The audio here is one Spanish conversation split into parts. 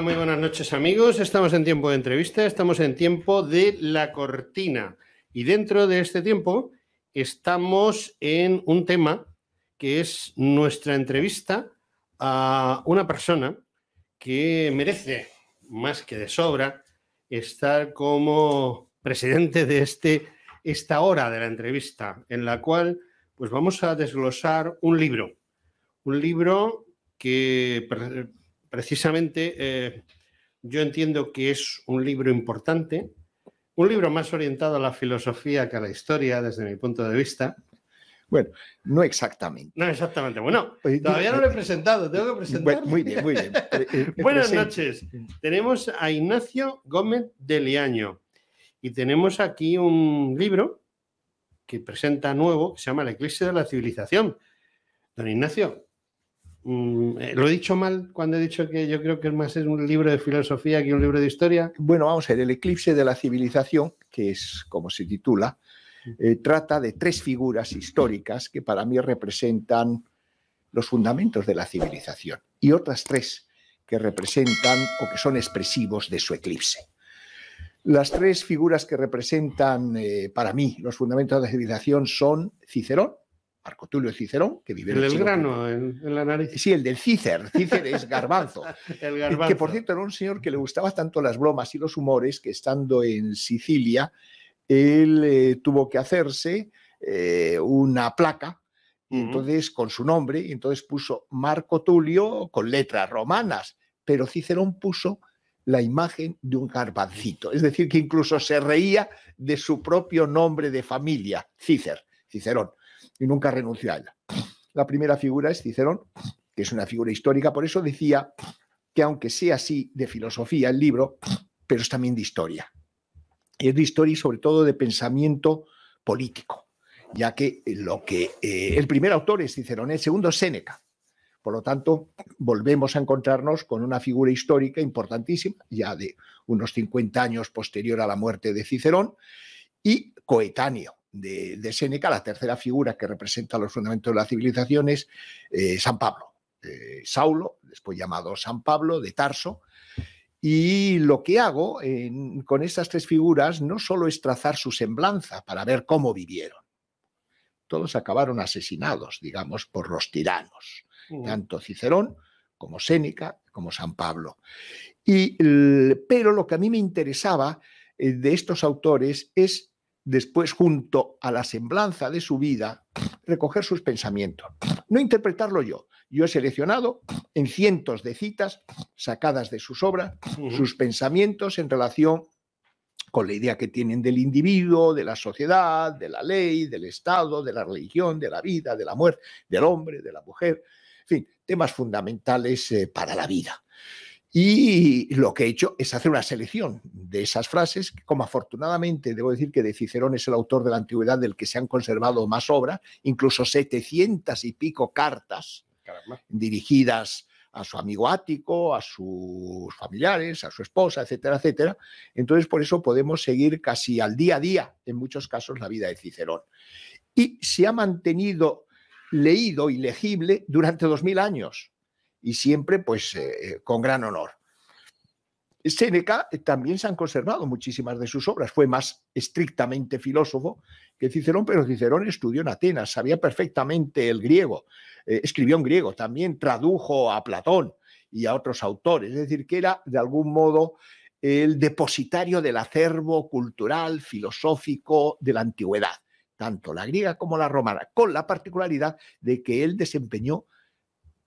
Hola, muy buenas noches amigos. Estamos en tiempo de entrevista, estamos en tiempo de la cortina y dentro de este tiempo estamos en un tema que es nuestra entrevista a una persona que merece más que de sobra estar como presidente de esta hora de la entrevista, en la cual pues vamos a desglosar un libro que precisamente yo entiendo que es un libro importante, un libro más orientado a la filosofía que a la historia desde mi punto de vista. Bueno, no exactamente. No exactamente. Bueno, todavía no lo he presentado, tengo que presentarlo. Muy bien, muy bien. Buenas noches. Tenemos a Ignacio Gómez de Liaño y tenemos aquí un libro que presenta nuevo, que se llama El eclipse de la civilización. Don Ignacio, ¿lo he dicho mal cuando he dicho que yo creo que es más un libro de filosofía que un libro de historia? Bueno, vamos a ver, El eclipse de la civilización, que es como se titula, trata de tres figuras históricas que para mí representan los fundamentos de la civilización y otras tres que representan o que son expresivos de su eclipse. Las tres figuras que representan para mí los fundamentos de la civilización son Cicerón, Marco Tulio Cicerón, que vive en el del grano en la nariz. Sí, el del Cícer. Cícer es garbanzo. El garbanzo. Que por cierto era un señor que le gustaba tanto las bromas y los humores que estando en Sicilia él tuvo que hacerse una placa y entonces con su nombre, y entonces puso Marco Tulio con letras romanas, pero Cicerón puso la imagen de un garbancito, es decir, que incluso se reía de su propio nombre de familia, Cicerón, y nunca renunció a ella. La primera figura es Cicerón, que es una figura histórica, por eso decía que aunque sea así de filosofía el libro, pero es también de historia. Es de historia y sobre todo de pensamiento político, ya que el primer autor es Cicerón, el segundo es Séneca. Por lo tanto, volvemos a encontrarnos con una figura histórica importantísima, ya de unos 50 años posterior a la muerte de Cicerón, y coetáneo de Séneca. La tercera figura que representa los fundamentos de la civilización es San Pablo, Saulo, después llamado San Pablo de Tarso. Y lo que hago con estas tres figuras no solo es trazar su semblanza para ver cómo vivieron. Todos acabaron asesinados, digamos, por los tiranos, tanto Cicerón como Séneca como San Pablo. Pero lo que a mí me interesaba de estos autores es después, junto a la semblanza de su vida, recoger sus pensamientos. No interpretarlo yo. Yo he seleccionado en cientos de citas sacadas de sus obras, sus pensamientos en relación con la idea que tienen del individuo, de la sociedad, de la ley, del Estado, de la religión, de la vida, de la muerte, del hombre, de la mujer, en fin, temas fundamentales para la vida. Y lo que he hecho es hacer una selección de esas frases, como afortunadamente debo decir que de Cicerón es el autor de la antigüedad del que se han conservado más obras, incluso 700 y pico cartas dirigidas a su amigo Ático, a sus familiares, a su esposa, etcétera, etcétera. Entonces, por eso podemos seguir casi al día a día, en muchos casos, la vida de Cicerón. Y se ha mantenido leído y legible durante 2000 años. Y siempre pues con gran honor. Séneca también se han conservado muchísimas de sus obras, fue más estrictamente filósofo que Cicerón, pero Cicerón estudió en Atenas, sabía perfectamente el griego, escribió en griego, también tradujo a Platón y a otros autores, es decir, que era de algún modo el depositario del acervo cultural, filosófico de la antigüedad, tanto la griega como la romana, con la particularidad de que él desempeñó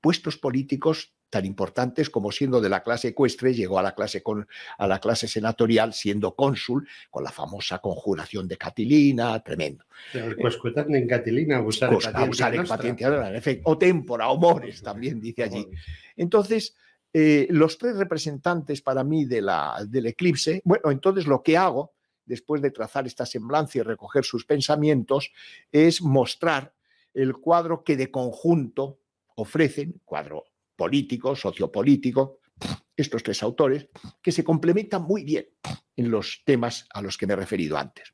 puestos políticos tan importantes como siendo de la clase ecuestre, llegó a la clase senatorial siendo cónsul, con la famosa conjuración de Catilina, tremendo. En Catilina, abusar en efecto, o tempora, o mores, también dice allí. Entonces, los tres representantes para mí del eclipse, bueno, entonces lo que hago, después de trazar esta semblanza y recoger sus pensamientos, es mostrar el cuadro que de conjunto ofrecen, cuadro político, sociopolítico, estos tres autores, que se complementan muy bien en los temas a los que me he referido antes.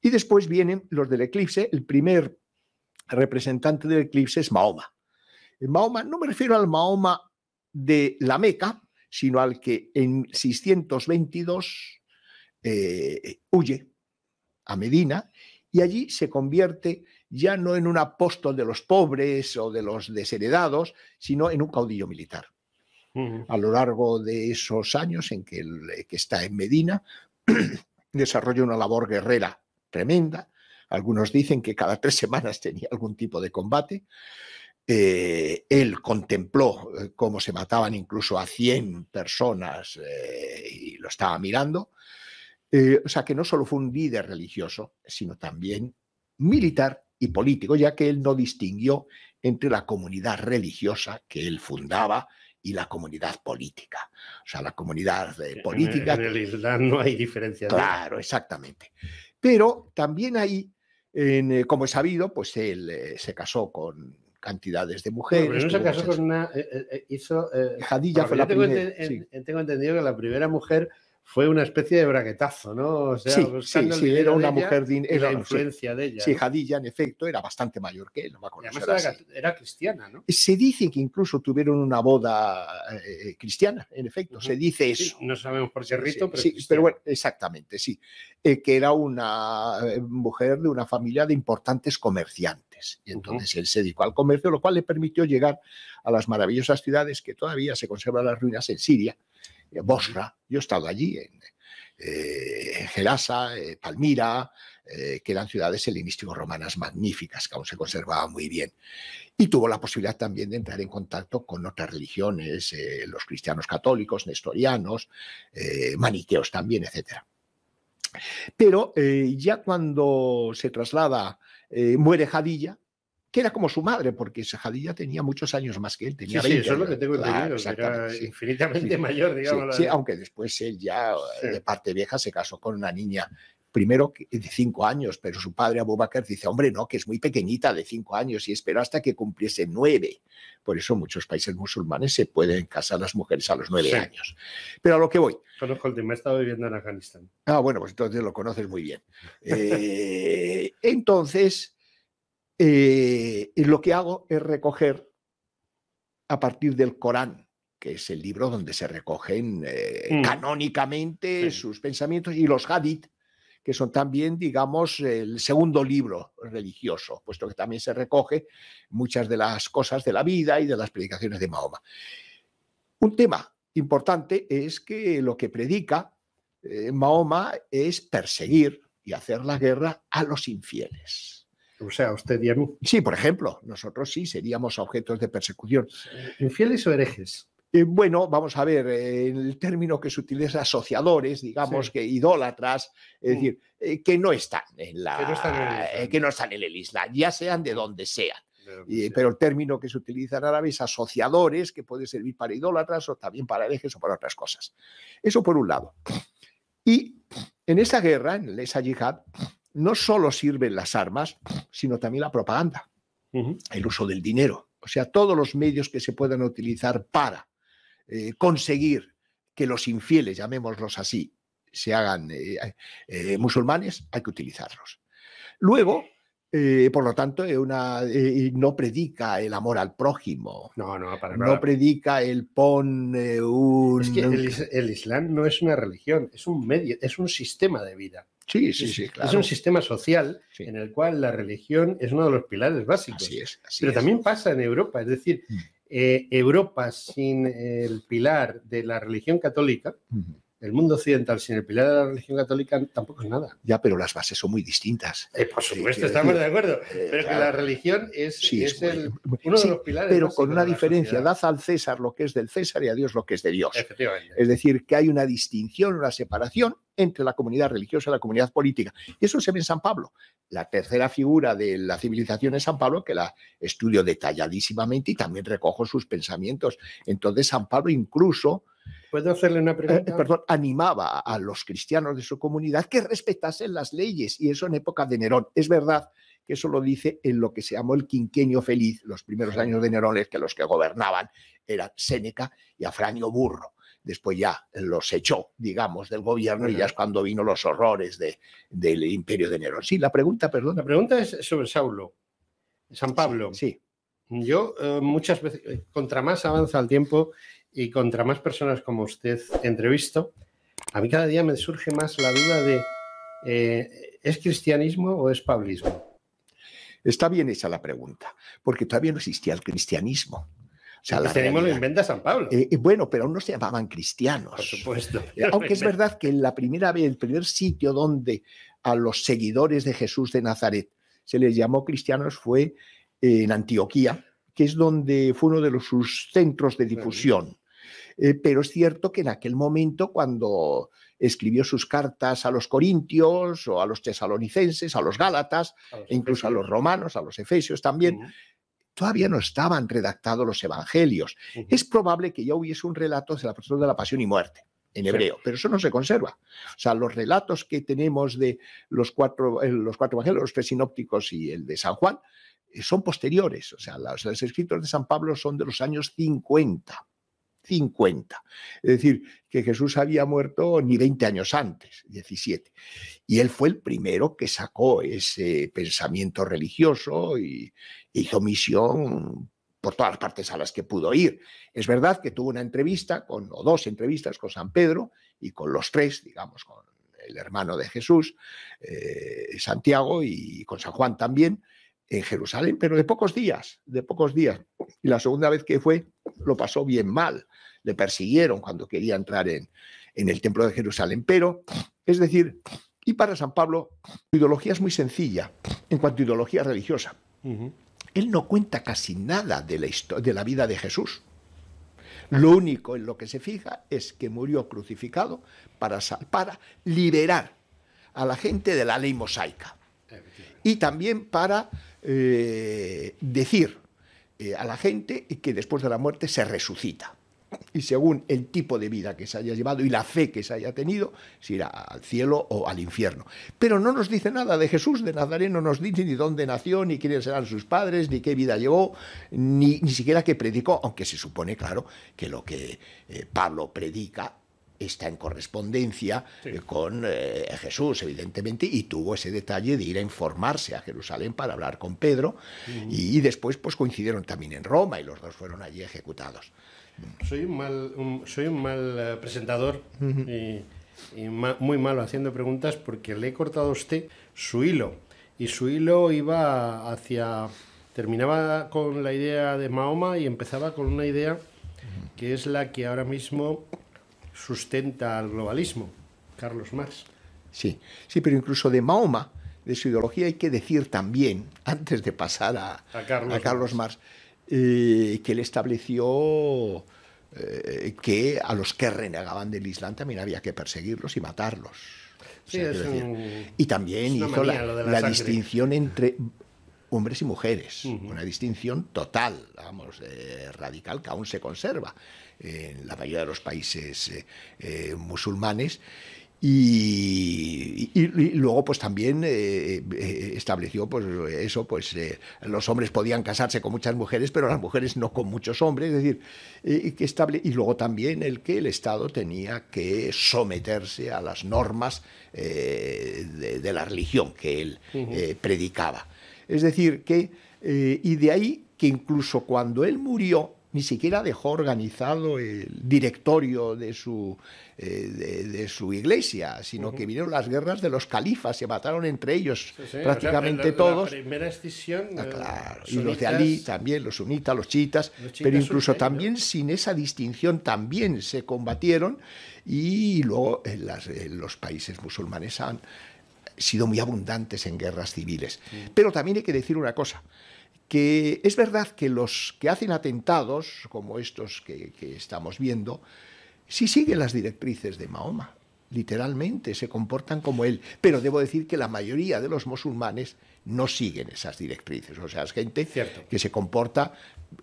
Y después vienen los del eclipse. El primer representante del eclipse es Mahoma. Mahoma, no me refiero al Mahoma de la Meca, sino al que en 622 huye a Medina y allí se convierte ya no en un apóstol de los pobres o de los desheredados, sino en un caudillo militar. A lo largo de esos años en que está en Medina, desarrolla una labor guerrera tremenda. Algunos dicen que cada 3 semanas tenía algún tipo de combate. Él contempló cómo se mataban incluso a 100 personas y lo estaba mirando. O sea que no solo fue un líder religioso, sino también militar y político, ya que él no distinguió entre la comunidad religiosa que él fundaba y la comunidad política. O sea, la comunidad política... En el Islam no hay diferencia. Claro, exactamente. Pero también ahí, como es sabido, pues él se casó con cantidades de mujeres. Bueno, pero no se casó con una... Jadilla fue la primera. Tengo entendido que la primera mujer fue una especie de braguetazo, ¿no? O sea, sí, era una mujer y la influencia de ella. Sí, Jadilla, en efecto, era bastante mayor que él, no me acuerdo. Además era cristiana, ¿no? Se dice que incluso tuvieron una boda cristiana, en efecto, se dice eso. Sí, no sabemos por qué rito, pero sí, pero bueno, exactamente, sí. Que era una mujer de una familia de importantes comerciantes. Y entonces él se dedicó al comercio, lo cual le permitió llegar a las maravillosas ciudades que todavía se conservan las ruinas en Siria. Bosra, yo he estado allí, en Gerasa, Palmira, que eran ciudades helenístico-romanas magníficas, que aún se conservaban muy bien. Y tuvo la posibilidad también de entrar en contacto con otras religiones, los cristianos católicos, nestorianos, maniqueos también, etc. Pero ya cuando se traslada, muere Jadilla, que era como su madre, porque Jadilla tenía muchos años más que él. Tenía 20 eso es lo que tengo entendido, era infinitamente mayor, digamos. Sí, aunque después él ya, de parte vieja, se casó con una niña, primero de 5 años, pero su padre Abu Bakr dice, hombre, no, que es muy pequeñita, de 5 años, y esperó hasta que cumpliese 9. Por eso en muchos países musulmanes se pueden casar las mujeres a los 9 años. Pero a lo que voy. Conozco el tema, he estado viviendo en Afganistán. Bueno, pues entonces lo conoces muy bien. Entonces... lo que hago es recoger a partir del Corán, que es el libro donde se recogen canónicamente sus pensamientos, y los hadith, que son también, digamos, el segundo libro religioso, puesto que también se recoge muchas de las cosas de la vida y de las predicaciones de Mahoma. Un tema importante es que lo que predica Mahoma es perseguir y hacer la guerra a los infieles. O sea, usted y a mí. Sí, por ejemplo, nosotros sí seríamos objetos de persecución. ¿Infieles o herejes? Bueno, vamos a ver, el término que se utiliza, asociadores, digamos, que idólatras, es decir, que no están en que no están en el Islam, ya sean de donde sean. Pero el término que se utiliza en árabe es asociadores, que puede servir para idólatras o también para herejes o para otras cosas. Eso por un lado. Y en esa guerra, en esa yihad, no solo sirven las armas, sino también la propaganda, el uso del dinero. O sea, todos los medios que se puedan utilizar para conseguir que los infieles, llamémoslos así, se hagan musulmanes, hay que utilizarlos. Luego, por lo tanto, no predica el amor al prójimo. No, para nada. No predica el Es que el Islam no es una religión, es un medio, es un sistema de vida. Sí, claro. Es un sistema social en el cual la religión es uno de los pilares básicos. Así es. Pero también pasa en Europa, es decir, Europa sin el pilar de la religión católica, el mundo occidental sin el pilar de la religión católica tampoco es nada. Ya, pero las bases son muy distintas. Por supuesto, estamos de acuerdo. Pero que la religión es uno de los pilares. Pero con una diferencia, dad al César lo que es del César y a Dios lo que es de Dios. Efectivamente. Es decir, que hay una distinción, una separación entre la comunidad religiosa y la comunidad política. Y eso se ve en San Pablo. La tercera figura de la civilización es San Pablo, que la estudio detalladísimamente y también recojo sus pensamientos. Entonces, San Pablo incluso... ¿Puedo hacerle una pregunta? Animaba a los cristianos de su comunidad que respetasen las leyes, y eso en época de Nerón. Es verdad que eso lo dice en lo que se llamó el Quinquenio Feliz, los primeros años de Nerón, es que los que gobernaban eran Séneca y Afranio Burro. Después ya los echó, digamos, del gobierno, y ya es cuando vino los horrores del imperio de Nerón. Sí, la pregunta, perdón. La pregunta es sobre Saulo, San Pablo. Sí. Yo muchas veces, contra más avanza el tiempo y contra más personas como usted entrevisto, a mí cada día me surge más la duda de ¿es cristianismo o es pablismo? Está bien hecha la pregunta, porque todavía no existía el cristianismo. O sea, el cristianismo lo inventa San Pablo. Bueno, pero aún no se llamaban cristianos. Por supuesto. Aunque es verdad que la primera vez, el primer sitio donde a los seguidores de Jesús de Nazaret se les llamó cristianos fue en Antioquía, que es donde fue uno de sus centros de difusión. Pero es cierto que en aquel momento, cuando escribió sus cartas a los corintios o a los tesalonicenses, a los gálatas, e incluso a los romanos, a los efesios también, todavía no estaban redactados los evangelios. Es probable que ya hubiese un relato de la persona de la pasión y muerte en hebreo, pero eso no se conserva. O sea, los relatos que tenemos de los cuatro evangelios, los 3 sinópticos y el de San Juan, son posteriores. O sea, los escritos de San Pablo son de los años 50. Es decir, que Jesús había muerto ni 20 años antes, 17. Y él fue el primero que sacó ese pensamiento religioso y hizo misión por todas las partes a las que pudo ir. Es verdad que tuvo una entrevista, o 2 entrevistas con San Pedro y con los 3, digamos, con el hermano de Jesús, Santiago, y con San Juan también, en Jerusalén, pero de pocos días. Y la segunda vez que fue, lo pasó bien mal. Le persiguieron cuando quería entrar en el templo de Jerusalén. Pero, es decir, y para San Pablo, su ideología es muy sencilla en cuanto a ideología religiosa. Él no cuenta casi nada de la vida de Jesús. Lo único en lo que se fija es que murió crucificado para liberar a la gente de la ley mosaica. Y también para decir a la gente que después de la muerte se resucita. Y según el tipo de vida que se haya llevado y la fe que se haya tenido, se irá al cielo o al infierno. Pero no nos dice nada de Jesús de Nazaret, no nos dice ni dónde nació, ni quiénes eran sus padres, ni qué vida llevó, ni siquiera qué predicó, aunque se supone, claro, que lo que Pablo predica está en correspondencia con Jesús, evidentemente, y tuvo ese detalle de ir a informarse a Jerusalén para hablar con Pedro, y después pues coincidieron también en Roma, y los 2 fueron allí ejecutados. Soy un mal presentador y muy malo haciendo preguntas, porque le he cortado a usted su hilo, y su hilo iba terminaba con la idea de Mahoma y empezaba con una idea que es la que ahora mismo sustenta al globalismo, Carlos Marx. Sí, pero incluso de Mahoma, de su ideología, hay que decir también, antes de pasar a Carlos Marx, que él estableció que a los que renegaban del Islam también había que perseguirlos y matarlos. Sí, y también hizo la distinción entre hombres y mujeres, una distinción total, vamos, radical, que aún se conserva en la mayoría de los países musulmanes. Y luego pues también estableció pues eso, pues los hombres podían casarse con muchas mujeres, pero las mujeres no con muchos hombres. Es decir, y luego también que el Estado tenía que someterse a las normas de la religión que él predicaba. Es decir, y de ahí que incluso cuando él murió, ni siquiera dejó organizado el directorio de su iglesia, sino que vinieron las guerras de los califas, se mataron entre ellos prácticamente todos. La primera escisión. Claro, y los de Ali también, los sunitas, los chiitas, pero incluso también sin esa distinción también se combatieron, y luego los países musulmanes han sido muy abundantes en guerras civiles. Pero también hay que decir una cosa, que es verdad que los que hacen atentados, como estos que estamos viendo, sí siguen las directrices de Mahoma, literalmente, se comportan como él. Pero debo decir que la mayoría de los musulmanes no siguen esas directrices. O sea, es gente que se comporta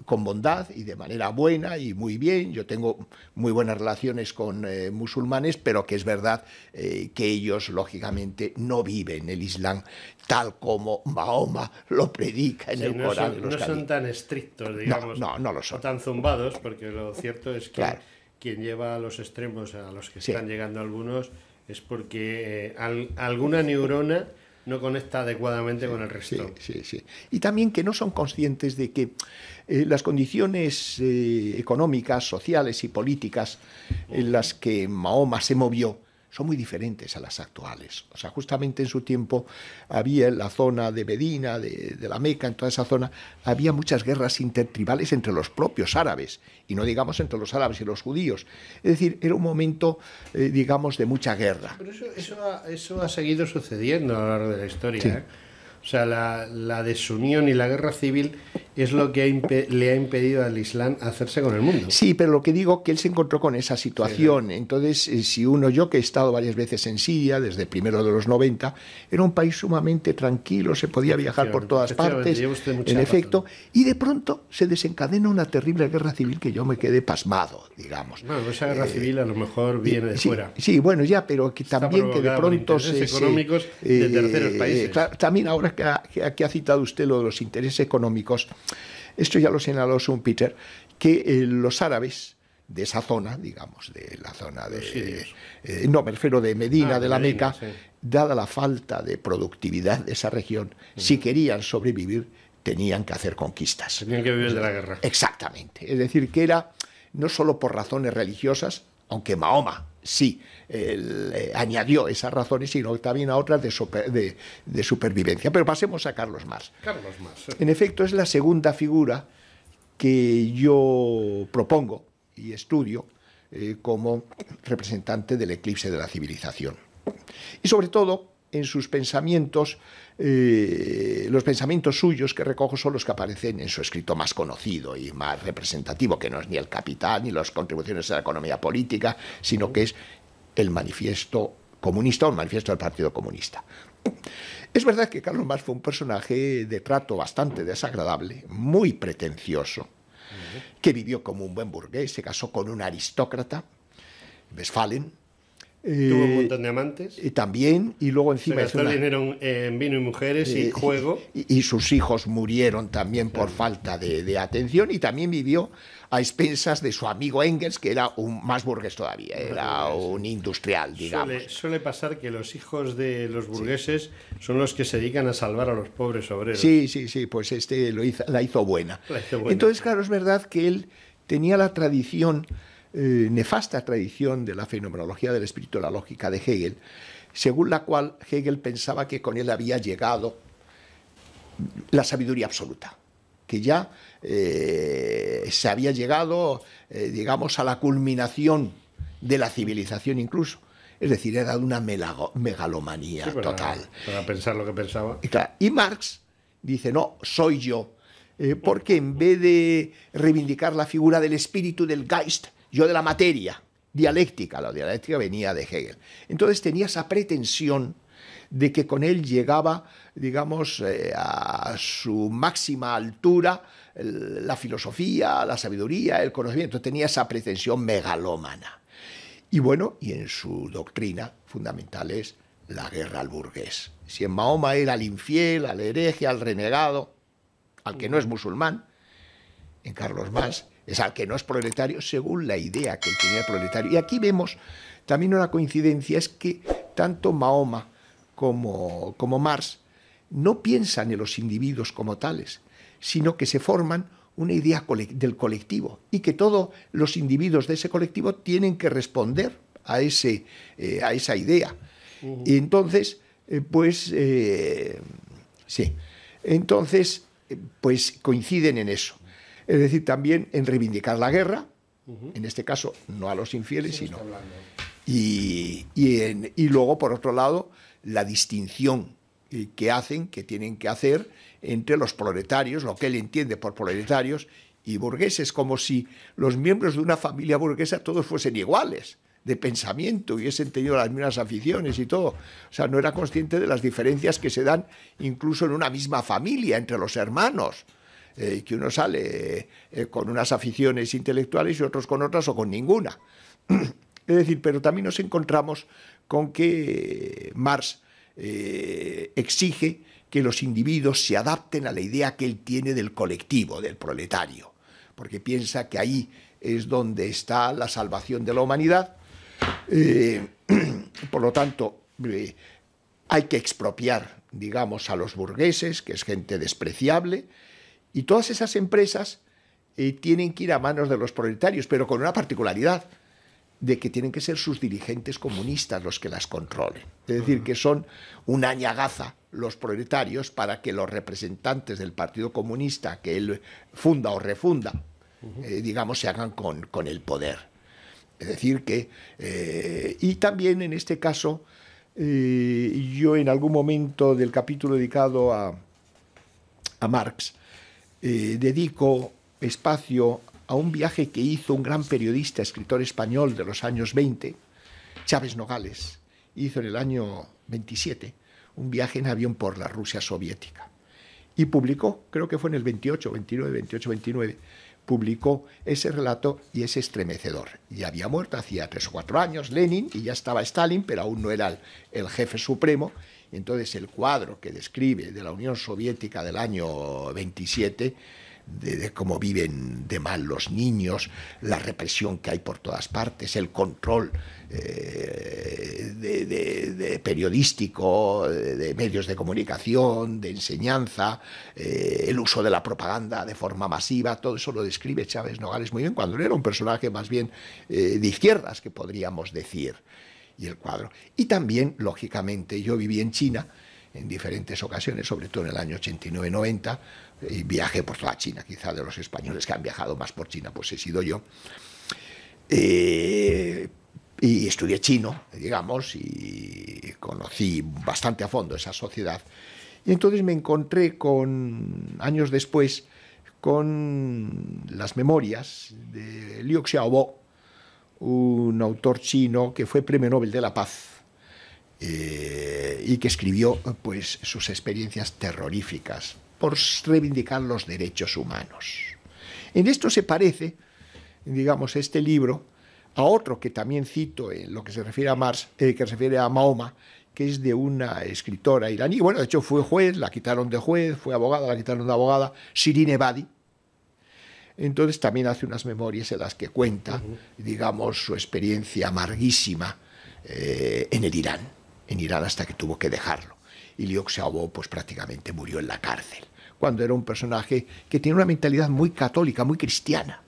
con bondad y de manera buena y muy bien. Yo tengo muy buenas relaciones con musulmanes, pero que es verdad que ellos, lógicamente, no viven el Islam tal como Mahoma lo predica en el Corán. No son tan estrictos, digamos, no lo son. O tan zumbados, porque lo cierto es que quien lleva a los extremos a los que están llegando algunos es porque alguna neurona no conecta adecuadamente con el resto. Sí. Y también que no son conscientes de que las condiciones económicas, sociales y políticas en las que Mahoma se movió son muy diferentes a las actuales. O sea, justamente en su tiempo había en la zona de Medina, de la Meca, en toda esa zona, había muchas guerras intertribales entre los propios árabes, y no digamos entre los árabes y los judíos. Es decir, era un momento, digamos, de mucha guerra. Pero eso ha seguido sucediendo a lo largo de la historia. Sí. O sea, la desunión y la guerra civil es lo que le ha impedido al Islam hacerse con el mundo. Sí, pero lo que digo que él se encontró con esa situación. Sí. Entonces, si yo que he estado varias veces en Siria, desde primero de los 90, era un país sumamente tranquilo, se podía viajar por todas partes, en efecto, y de pronto se desencadena una terrible guerra civil que yo me quedé pasmado, digamos. Bueno, esa guerra civil a lo mejor viene de fuera. Sí, bueno, ya, pero que también que de pronto económicos de terceros países. Claro, también ahora que ha citado usted lo de los intereses económicos, esto ya lo señaló Schumpeter, que los árabes de esa zona, digamos, de la zona de... no, me refiero de Medina, de la Meca, sí. Dada la falta de productividad de esa región, si querían sobrevivir, tenían que hacer conquistas. Tenían que vivir de la guerra. Exactamente. Es decir, que era no solo por razones religiosas, aunque Mahoma sí añadió esas razones, sino también a otras de supervivencia. Pero pasemos a Carlos Marx. Carlos Marx. En efecto, es la segunda figura que yo propongo y estudio como representante del eclipse de la civilización. Y sobre todo en sus pensamientos, los pensamientos suyos que recojo son los que aparecen en su escrito más conocido y más representativo, que no es ni el Capital ni las contribuciones a la economía política, sino que es el manifiesto comunista o el manifiesto del Partido Comunista. Es verdad que Carlos Marx fue un personaje de trato bastante desagradable, muy pretencioso, que vivió como un buen burgués, se casó con un aristócrata, Westphalen. Tuvo un montón de amantes. Y también, y luego encima... Se gastó el dinero en vino y mujeres y juego. Y sus hijos murieron también por falta de atención, y también vivió a expensas de su amigo Engels, que era más burgués todavía, era un industrial, digamos. Suele pasar que los hijos de los burgueses son los que se dedican a salvar a los pobres obreros. Sí, pues la hizo buena. Entonces, claro, es verdad que él tenía la tradición... nefasta tradición de la fenomenología del espíritu de la lógica de Hegel, según la cual Hegel pensaba que con él había llegado la sabiduría absoluta, que ya se había llegado, digamos, a la culminación de la civilización incluso. Es decir, era de una megalomanía total. Para pensar lo que pensaba. Y Marx dice, no, soy yo, porque en vez de reivindicar la figura del espíritu, del Geist, yo de la materia dialéctica, la dialéctica venía de Hegel. Entonces tenía esa pretensión de que con él llegaba, digamos, a su máxima altura la filosofía, la sabiduría, el conocimiento. Tenía esa pretensión megalómana. Y bueno, y en su doctrina fundamental es la guerra al burgués. Si en Mahoma era al infiel, al hereje, al renegado, al que no es musulmán, en Carlos Marx es al que no es proletario, según la idea que él tenía de proletario. Y aquí vemos también una coincidencia, es que tanto Mahoma como Marx no piensan en los individuos como tales, sino que se forman una idea del colectivo y que todos los individuos de ese colectivo tienen que responder a esa idea. Y entonces, pues coinciden en eso. Es decir, también en reivindicar la guerra, en este caso no a los infieles, sino... Y luego, por otro lado, la distinción que tienen que hacer entre los proletarios, lo que él entiende por proletarios, y burgueses, como si los miembros de una familia burguesa todos fuesen iguales de pensamiento y hubiesen tenido las mismas aficiones y todo. O sea, no era consciente de las diferencias que se dan incluso en una misma familia, entre los hermanos. Que uno sale con unas aficiones intelectuales y otros con otras o con ninguna. Es decir, pero también nos encontramos con que Marx exige que los individuos se adapten a la idea que él tiene del colectivo, del proletario, porque piensa que ahí es donde está la salvación de la humanidad. Por lo tanto, hay que expropiar, digamos, a los burgueses, que es gente despreciable, y todas esas empresas tienen que ir a manos de los proletarios, pero con una particularidad, de que tienen que ser sus dirigentes comunistas los que las controlen. Es decir, que son una ñagaza los proletarios para que los representantes del Partido Comunista que él funda o refunda, digamos, se hagan con el poder. Es decir, que... y también en este caso, yo en algún momento del capítulo dedicado a Marx, dedico espacio a un viaje que hizo un gran periodista, escritor español de los años 20, Chávez Nogales. Hizo en el año 27 un viaje en avión por la Rusia soviética. Y publicó, creo que fue en el 28, 29, publicó ese relato y es estremecedor. Ya había muerto hacía 3 o 4 años Lenin y ya estaba Stalin, pero aún no era el jefe supremo. Entonces el cuadro que describe de la Unión Soviética del año 27, de cómo viven de mal los niños, la represión que hay por todas partes, el control periodístico, de medios de comunicación, de enseñanza, el uso de la propaganda de forma masiva, todo eso lo describe Chávez Nogales muy bien, cuando él era un personaje más bien de izquierdas, que podríamos decir, y el cuadro. Y también, lógicamente, yo viví en China en diferentes ocasiones, sobre todo en el año 89-90, y viajé por toda China, quizá de los españoles que han viajado más por China, pues he sido yo. Y estudié chino, digamos, y conocí bastante a fondo esa sociedad. Y entonces me encontré años después, con las memorias de Liu Xiaobo, un autor chino que fue Premio Nobel de la Paz, y que escribió pues sus experiencias terroríficas por reivindicar los derechos humanos. En esto se parece, digamos, este libro a otro que también cito en lo que se refiere a Marx, que se refiere a Mahoma, que es de una escritora iraní. Bueno, de hecho fue juez, la quitaron de juez, fue abogada, la quitaron de abogada, Shirin Ebadi. Entonces también hace unas memorias en las que cuenta, digamos, su experiencia amarguísima en el Irán hasta que tuvo que dejarlo. Y Liu Xiaobo pues prácticamente murió en la cárcel, cuando era un personaje que tiene una mentalidad muy católica, muy cristiana,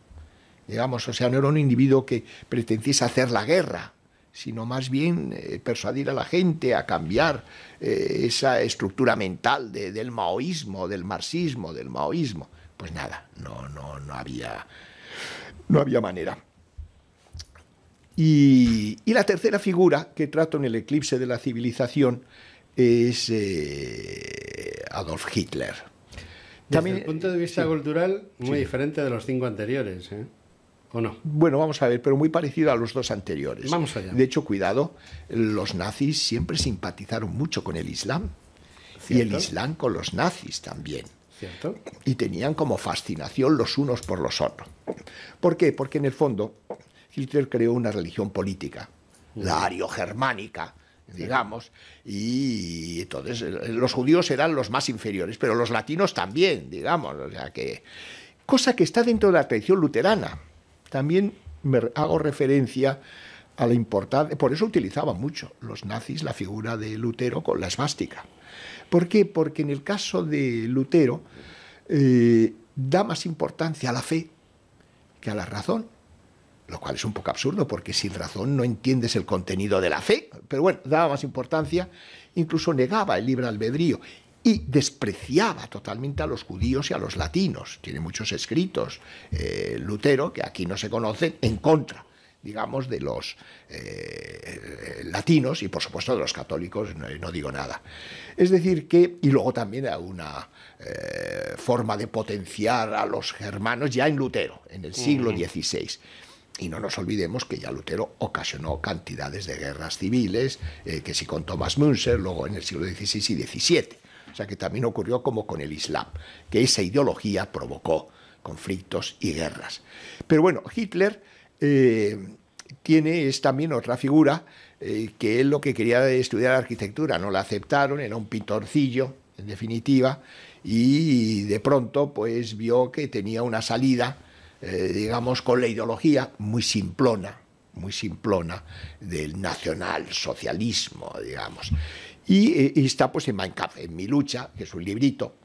digamos, o sea, no era un individuo que pretendiese hacer la guerra, sino más bien persuadir a la gente a cambiar esa estructura mental del maoísmo, del marxismo, del maoísmo. Pues nada, no había manera. Y la tercera figura que trato en el eclipse de la civilización es Adolf Hitler. Desde el punto de vista cultural, muy diferente de los 5 anteriores, ¿eh? ¿O no? Bueno, vamos a ver, pero muy parecido a los 2 anteriores. Vamos allá. De hecho, cuidado, los nazis siempre simpatizaron mucho con el Islam. ¿Cierto? Y el Islam con los nazis también. ¿Cierto? Y tenían como fascinación los unos por los otros. ¿Por qué? Porque en el fondo Hitler creó una religión política, la ariogermánica, digamos, y entonces los judíos eran los más inferiores, pero los latinos también, digamos, o sea que... Cosa que está dentro de la tradición luterana. También me hago referencia a la importancia, por eso utilizaban mucho los nazis la figura de Lutero con la esvástica. ¿Por qué? Porque en el caso de Lutero da más importancia a la fe que a la razón, lo cual es un poco absurdo, porque sin razón no entiendes el contenido de la fe, pero bueno, daba más importancia, incluso negaba el libre albedrío y despreciaba totalmente a los judíos y a los latinos. Tiene muchos escritos, Lutero, que aquí no se conocen, en contra, digamos, de los latinos y por supuesto de los católicos, no digo nada. Es decir que, y luego también a una forma de potenciar a los germanos ya en Lutero, en el siglo XVI. Y no nos olvidemos que ya Lutero ocasionó cantidades de guerras civiles, que sí con Thomas Münzer, luego en el siglo XVI y XVII. O sea que también ocurrió como con el Islam, que esa ideología provocó conflictos y guerras. Pero bueno, Hitler es también otra figura que él lo que quería estudiar arquitectura, no la aceptaron, era un pintorcillo, en definitiva, y de pronto pues vio que tenía una salida, digamos, con la ideología muy simplona del nacionalsocialismo, digamos. Y está pues en Mein Kampf, en Mi lucha, que es un librito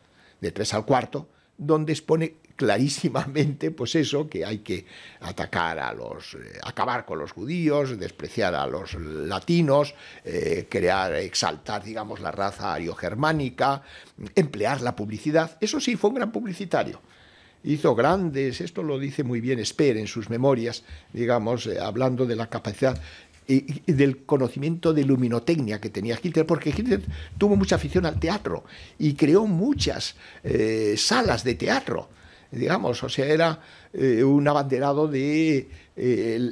de 3 al cuarto, donde expone clarísimamente pues eso, que hay que atacar acabar con los judíos, despreciar a los latinos, exaltar, digamos, la raza ariogermánica, emplear la publicidad. Eso sí, fue un gran publicitario. Hizo grandes, esto lo dice muy bien Speer en sus memorias, digamos, hablando de la capacidad y del conocimiento de luminotecnia que tenía Hitler, porque Hitler tuvo mucha afición al teatro y creó muchas salas de teatro, digamos, o sea, era un abanderado de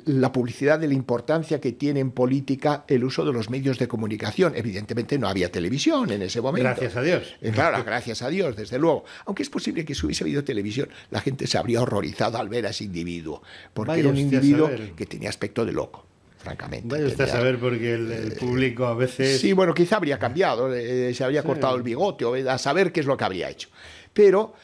la publicidad, de la importancia que tiene en política el uso de los medios de comunicación. Evidentemente no había televisión en ese momento. Gracias a Dios. Claro, gracias a Dios, desde luego. Aunque es posible que si hubiese habido televisión, la gente se habría horrorizado al ver a ese individuo, porque era un individuo que tenía aspecto de loco, francamente. Vaya usted a saber, porque el público a veces... Sí, bueno, quizá habría cambiado, se habría cortado el bigote, o a saber qué es lo que habría hecho. Pero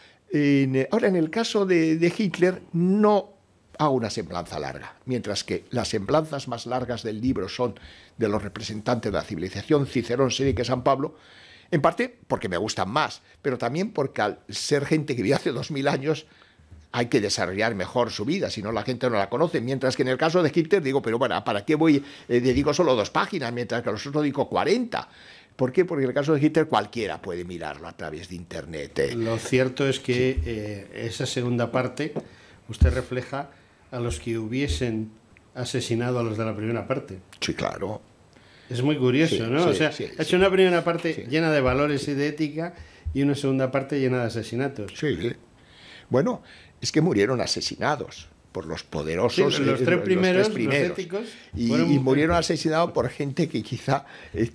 ahora, en el caso de Hitler, no hago una semblanza larga, mientras que las semblanzas más largas del libro son de los representantes de la civilización, Cicerón, Séneca y San Pablo, en parte porque me gustan más, pero también porque al ser gente que vivió hace 2000 años, hay que desarrollar mejor su vida, si no la gente no la conoce. Mientras que en el caso de Hitler digo, pero bueno, ¿para qué dedico solo 2 páginas, mientras que a los otros dedico 40? ¿Por qué? Porque en el caso de Hitler cualquiera puede mirarlo a través de Internet. Lo cierto es que esa segunda parte usted refleja a los que hubiesen asesinado a los de la primera parte. Sí, claro. Es muy curioso, ¿no? Sí, o sea, ha hecho una primera parte llena de valores y de ética y una segunda parte llena de asesinatos. Sí. Bueno, es que murieron asesinados por los poderosos, sí, los tres primeros. Los éticos, y murieron asesinados por gente que quizá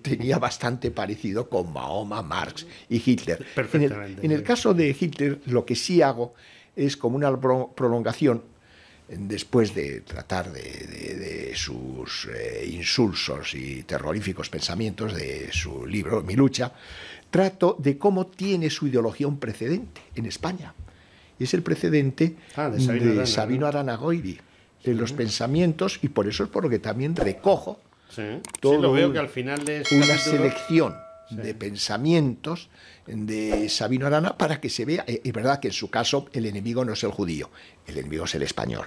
tenía bastante parecido con Mahoma, Marx y Hitler. Perfectamente. En el caso de Hitler, lo que sí hago es como una prolongación, después de tratar de sus insulsos y terroríficos pensamientos de su libro Mi lucha, trato de cómo tiene su ideología un precedente en España. Es el precedente de Sabino Arana Goiri, en los pensamientos, y por eso es por lo que también recojo todo lo veo que al final de una selección de pensamientos de Sabino Arana para que se vea. Es verdad que en su caso el enemigo no es el judío, el enemigo es el español.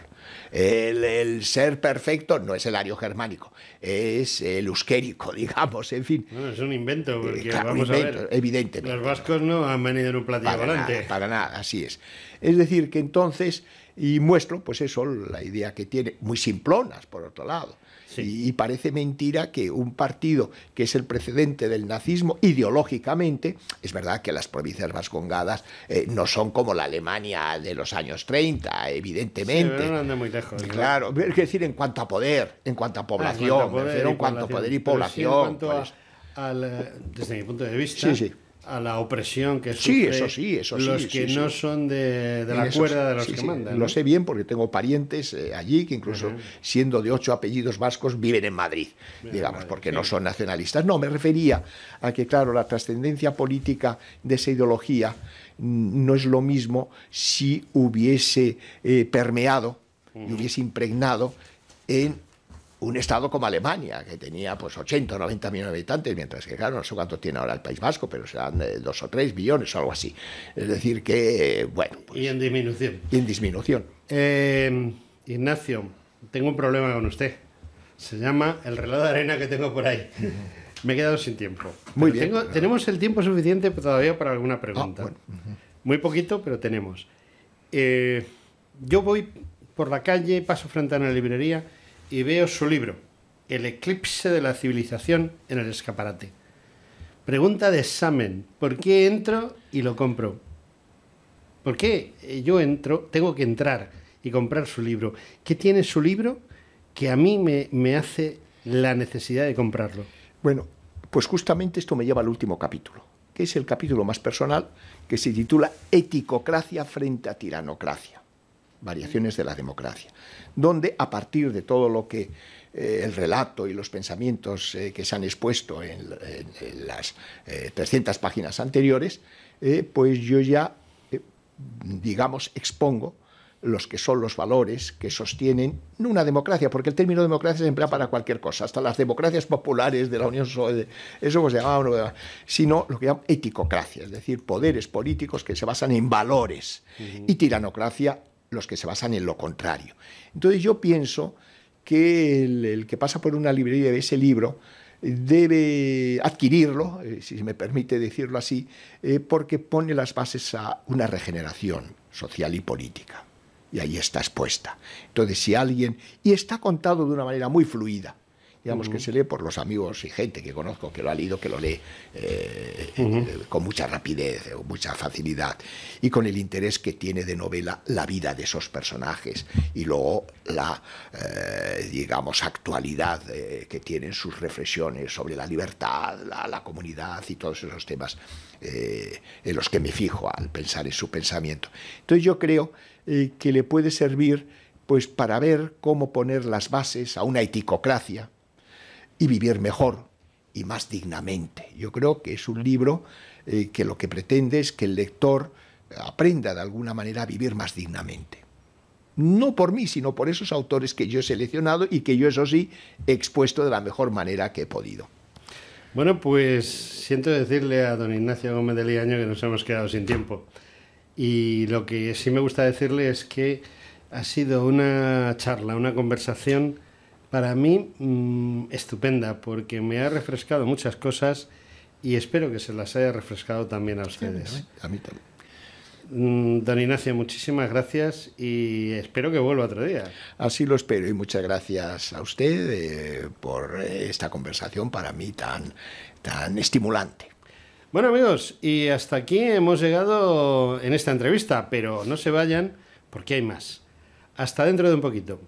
El ser perfecto no es el ariogermánico, es el euskérico, digamos, en fin. No, es un invento, porque claro, vamos invento, a ver, evidentemente. Los vascos no han venido en un platillo volante. Para nada, así es. Es decir, que entonces, y muestro, pues eso, la idea que tiene, muy simplonas, por otro lado. Y parece mentira que un partido que es el precedente del nazismo ideológicamente, es verdad que las provincias vascongadas no son como la Alemania de los años 30, evidentemente. Sí, pero no anda muy lejos. Claro, es decir, en cuanto a poder, en cuanto a población, en cuanto a poder y población. Desde mi punto de vista, a la opresión que sufren los que no son de la cuerda de los que mandan. ¿no? Lo sé bien porque tengo parientes allí que incluso siendo de 8 apellidos vascos viven en Madrid, digamos, porque no son nacionalistas. No, me refería a que, claro, la trascendencia política de esa ideología no es lo mismo si hubiese permeado y hubiese impregnado en un estado como Alemania, que tenía pues 80 o 90 millones de habitantes, mientras que, claro, no sé cuánto tiene ahora el País Vasco, pero serán 2 o 3 billones o algo así. Es decir que, bueno... Pues, y en disminución. Y en disminución. Ignacio, tengo un problema con usted. Se llama el reloj de arena que tengo por ahí. Me he quedado sin tiempo. Muy bien. Tenemos el tiempo suficiente todavía para alguna pregunta. Bueno. Muy poquito, pero tenemos. Yo voy por la calle, paso frente a una librería y veo su libro, El eclipse de la civilización, en el escaparate. Pregunta de examen, ¿por qué entro y lo compro? ¿Por qué yo entro, tengo que entrar y comprar su libro? ¿Qué tiene su libro que a mí me hace la necesidad de comprarlo? Bueno, pues justamente esto me lleva al último capítulo, que es el capítulo más personal, que se titula Eticocracia frente a tiranocracia. Variaciones de la democracia, donde a partir de todo lo que el relato y los pensamientos que se han expuesto en las 300 páginas anteriores, pues yo ya, digamos, expongo los que son los valores que sostienen no una democracia, porque el término democracia se emplea para cualquier cosa, hasta las democracias populares de la Unión Soviética, eso pues se llamaba, sino lo que llaman eticocracia, es decir, poderes políticos que se basan en valores, y tiranocracia los que se basan en lo contrario. Entonces yo pienso que el que pasa por una librería y ve ese libro debe adquirirlo, si me permite decirlo así, porque pone las bases a una regeneración social y política. Y ahí está expuesta. Entonces, si alguien... Y está contado de una manera muy fluida. Digamos que se lee por los amigos y gente que conozco que lo ha leído, que lo lee con mucha rapidez, mucha facilidad, y con el interés que tiene de novela la vida de esos personajes y luego la, digamos, actualidad que tienen sus reflexiones sobre la libertad, la comunidad y todos esos temas en los que me fijo al pensar en su pensamiento. Entonces yo creo que le puede servir pues, para ver cómo poner las bases a una eticocracia y vivir mejor y más dignamente. Yo creo que es un libro que lo que pretende es que el lector aprenda de alguna manera a vivir más dignamente. No por mí, sino por esos autores que yo he seleccionado y que yo, eso sí, he expuesto de la mejor manera que he podido. Bueno, pues siento decirle a don Ignacio Gómez de Liaño que nos hemos quedado sin tiempo. Y lo que sí me gusta decirle es que ha sido una charla, una conversación para mí estupenda, porque me ha refrescado muchas cosas y espero que se las haya refrescado también a ustedes. Sí, a mí también. Don Ignacio, muchísimas gracias y espero que vuelva otro día. Así lo espero y muchas gracias a usted por esta conversación para mí tan estimulante. Bueno, amigos, y hasta aquí hemos llegado en esta entrevista, pero no se vayan porque hay más. Hasta dentro de un poquito.